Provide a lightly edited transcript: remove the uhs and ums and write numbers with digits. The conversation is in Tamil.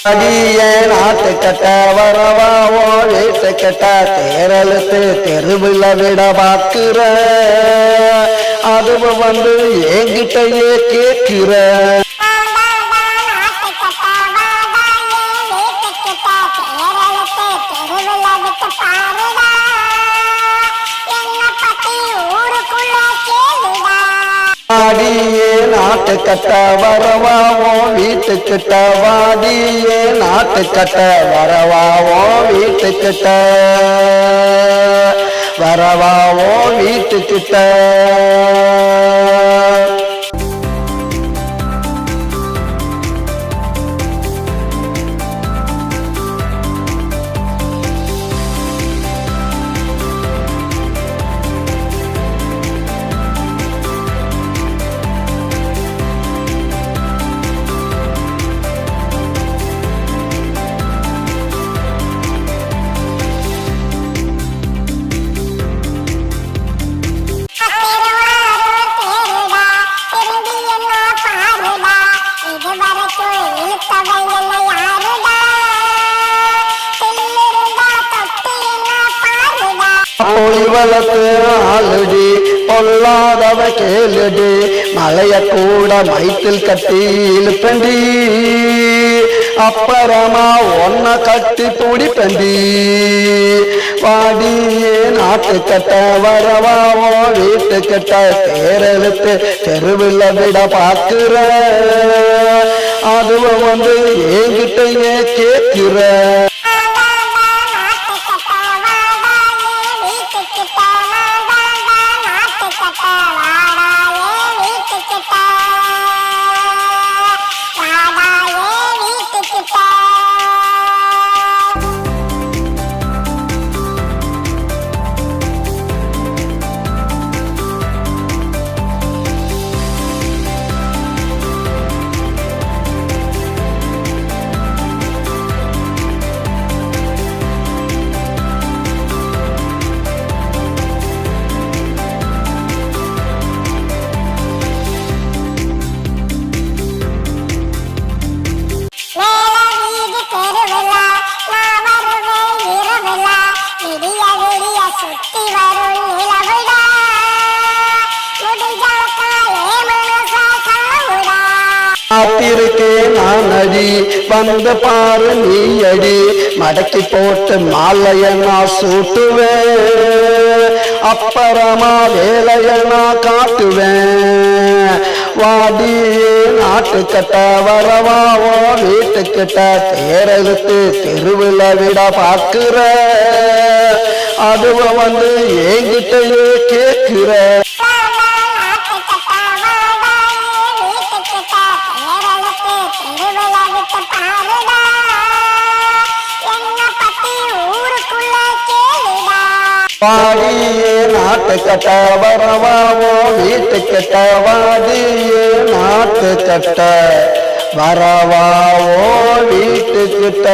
அடிய நாட்டு கட்ட வரவாவோ வீட்டு கட்ட தேரழுத்து தெருவில் விட பாக்குற அதுவும் வந்து என்கிட்டயே கேட்கிற வாடியே நாட்டு கட்ட வரவாவோ வீட்டுக்கிட்ட வாடியே நாட்டு கட்ட வரவாவோ வீட்டுக்கிட்ட வரவாவோ வீட்டுக்கிட்ட பொய்வளத்து ஆளுடி பொல்லாதவ கேளுடி மலைய கூட மைத்தில் கட்டி இழுப்பண்டி அப்புறமா ஒன்ன கட்டி பிடிப்பண்டி வாடியே நாட்டு கட்ட வரவாவோ வீட்டு கட்ட தேரெழுத்து தெருவில் விட பார்க்கிற அதுவும் வந்து என்கிட்டயே கேட்கிற காத்திருக்கேன் நான் அடி வந்து பாரு நீ அடி மடக்கி போட்டு மாலைய நான் சூட்டுவேன் அப்புறமா வேலைய நான் காட்டுவேன் வாடியே நாட்டு கட்ட வரவாவோ வீட்டுக்கிட்ட தேரெழுத்து தெருவில் விட பார்க்கிற அதுவும் வந்து என்கிட்டயே கேட்கிற வாடியே நாட்டு கட்ட வரவாவோ வீட்டுக்கிட்ட வாடியே நாட்டு கட்ட வரவாவோ வீட்டுக்கிட்ட